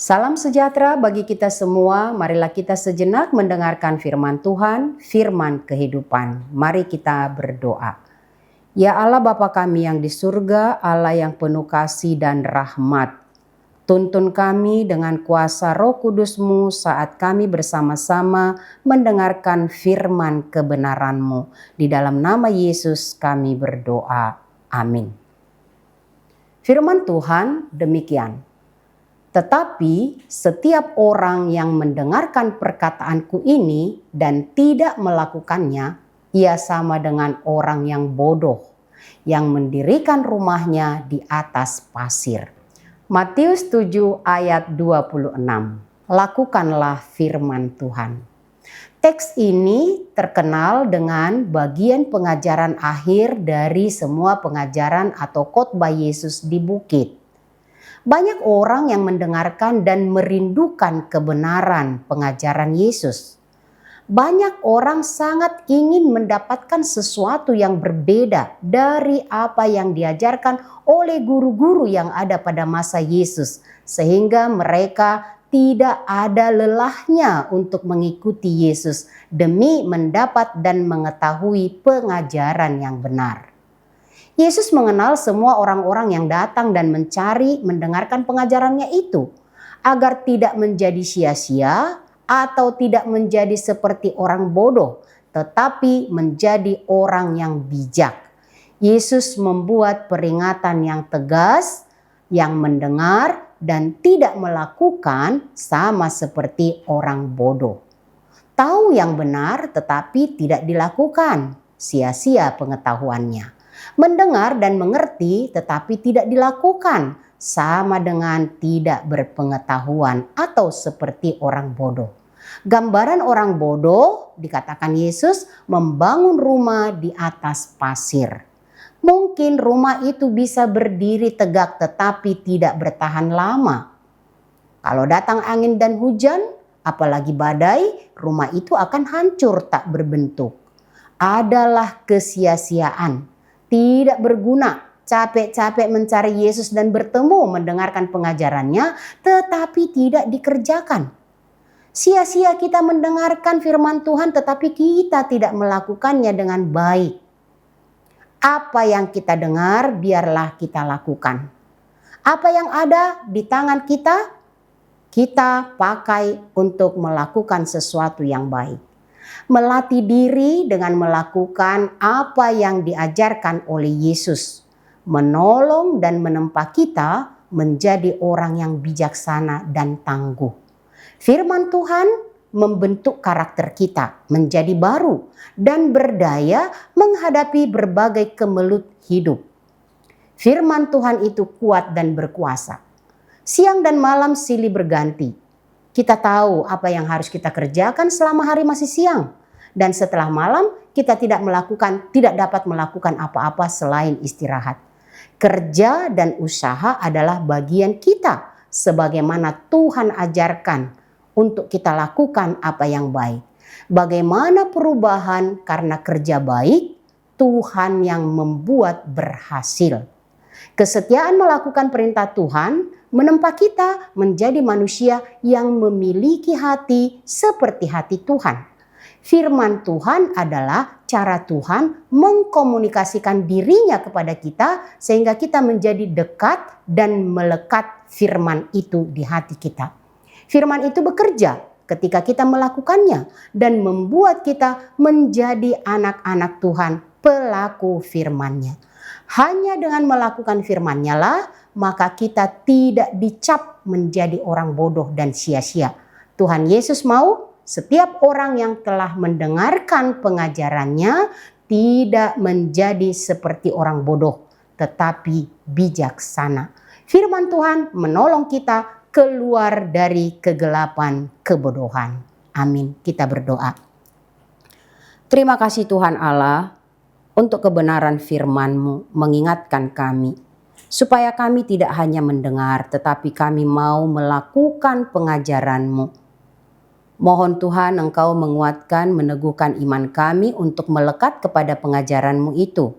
Salam sejahtera bagi kita semua. Marilah kita sejenak mendengarkan firman Tuhan, firman kehidupan. Mari kita berdoa. Ya Allah Bapa kami yang di surga, Allah yang penuh kasih dan rahmat. Tuntun kami dengan kuasa Roh Kudus-Mu saat kami bersama-sama mendengarkan firman kebenaran-Mu. Di dalam nama Yesus kami berdoa. Amin. Firman Tuhan demikian. Tetapi setiap orang yang mendengarkan perkataanku ini dan tidak melakukannya, ia sama dengan orang yang bodoh, yang mendirikan rumahnya di atas pasir. Matius 7 ayat 26. Lakukanlah firman Tuhan. Teks ini terkenal dengan bagian pengajaran akhir dari semua pengajaran atau khotbah Yesus di bukit. Banyak orang yang mendengarkan dan merindukan kebenaran pengajaran Yesus. Banyak orang sangat ingin mendapatkan sesuatu yang berbeda dari apa yang diajarkan oleh guru-guru yang ada pada masa Yesus, sehingga mereka tidak ada lelahnya untuk mengikuti Yesus demi mendapat dan mengetahui pengajaran yang benar. Yesus mengenal semua orang-orang yang datang dan mencari mendengarkan pengajarannya itu, agar tidak menjadi sia-sia atau tidak menjadi seperti orang bodoh, tetapi menjadi orang yang bijak. Yesus membuat peringatan yang tegas, yang mendengar dan tidak melakukan sama seperti orang bodoh. Tahu yang benar tetapi tidak dilakukan, sia-sia pengetahuannya. Mendengar dan mengerti tetapi tidak dilakukan, sama dengan tidak berpengetahuan atau seperti orang bodoh. Gambaran orang bodoh, dikatakan Yesus, membangun rumah di atas pasir. Mungkin rumah itu bisa berdiri tegak tetapi tidak bertahan lama. Kalau datang angin dan hujan, apalagi badai, rumah itu akan hancur tak berbentuk. Adalah kesia-siaan. Tidak berguna, capek-capek mencari Yesus dan bertemu mendengarkan pengajarannya, tetapi tidak dikerjakan. Sia-sia kita mendengarkan firman Tuhan tetapi kita tidak melakukannya dengan baik. Apa yang kita dengar biarlah kita lakukan. Apa yang ada di tangan kita, kita pakai untuk melakukan sesuatu yang baik. Melatih diri dengan melakukan apa yang diajarkan oleh Yesus. Menolong dan menempa kita menjadi orang yang bijaksana dan tangguh. Firman Tuhan membentuk karakter kita menjadi baru dan berdaya menghadapi berbagai kemelut hidup. Firman Tuhan itu kuat dan berkuasa. Siang dan malam silih berganti. Kita tahu apa yang harus kita kerjakan selama hari masih siang. Dan setelah malam kita tidak dapat melakukan apa-apa selain istirahat. Kerja dan usaha adalah bagian kita. Sebagaimana Tuhan ajarkan untuk kita lakukan apa yang baik. Bagaimana perubahan karena kerja baik, Tuhan yang membuat berhasil. Kesetiaan melakukan perintah Tuhan menempa kita menjadi manusia yang memiliki hati seperti hati Tuhan. Firman Tuhan adalah cara Tuhan mengkomunikasikan dirinya kepada kita sehingga kita menjadi dekat dan melekat firman itu di hati kita. Firman itu bekerja ketika kita melakukannya dan membuat kita menjadi anak-anak Tuhan, pelaku firman-Nya. Hanya dengan melakukan firman-Nya lah maka kita tidak dicap menjadi orang bodoh dan sia-sia. Tuhan Yesus mau setiap orang yang telah mendengarkan pengajarannya tidak menjadi seperti orang bodoh, tetapi bijaksana. Firman Tuhan menolong kita keluar dari kegelapan kebodohan. Amin. Kita berdoa. Terima kasih Tuhan Allah untuk kebenaran firman-Mu mengingatkan kami. Supaya kami tidak hanya mendengar tetapi kami mau melakukan pengajaran-Mu. Mohon Tuhan Engkau menguatkan, meneguhkan iman kami untuk melekat kepada pengajaran-Mu itu.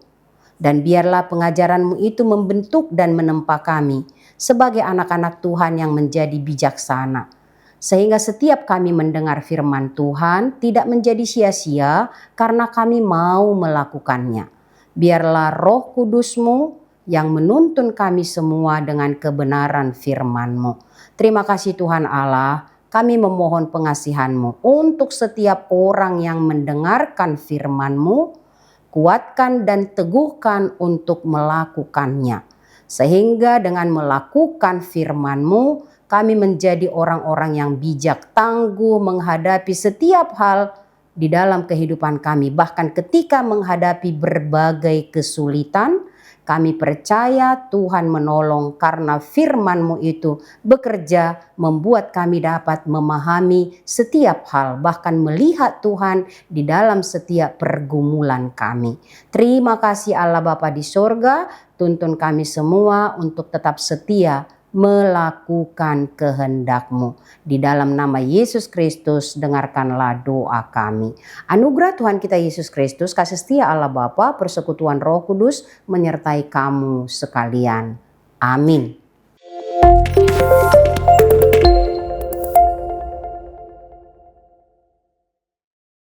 Dan biarlah pengajaran-Mu itu membentuk dan menempa kami sebagai anak-anak Tuhan yang menjadi bijaksana. Sehingga setiap kami mendengar firman Tuhan tidak menjadi sia-sia karena kami mau melakukannya. Biarlah Roh Kudus-Mu yang menuntun kami semua dengan kebenaran firman-Mu. Terima kasih Tuhan Allah, kami memohon pengasihan-Mu untuk setiap orang yang mendengarkan firman-Mu, kuatkan dan teguhkan untuk melakukannya. Sehingga dengan melakukan firman-Mu, kami menjadi orang-orang yang bijak, tangguh menghadapi setiap hal di dalam kehidupan kami. Bahkan ketika menghadapi berbagai kesulitan, kami percaya Tuhan menolong karena firman-Mu itu bekerja membuat kami dapat memahami setiap hal, bahkan melihat Tuhan di dalam setiap pergumulan kami. Terima kasih Allah Bapa di sorga, tuntun kami semua untuk tetap setia melakukan kehendak-Mu. Di dalam nama Yesus Kristus, dengarkanlah doa kami. Anugerah Tuhan kita Yesus Kristus, kasih setia Allah Bapa, persekutuan Roh Kudus menyertai kamu sekalian. Amin.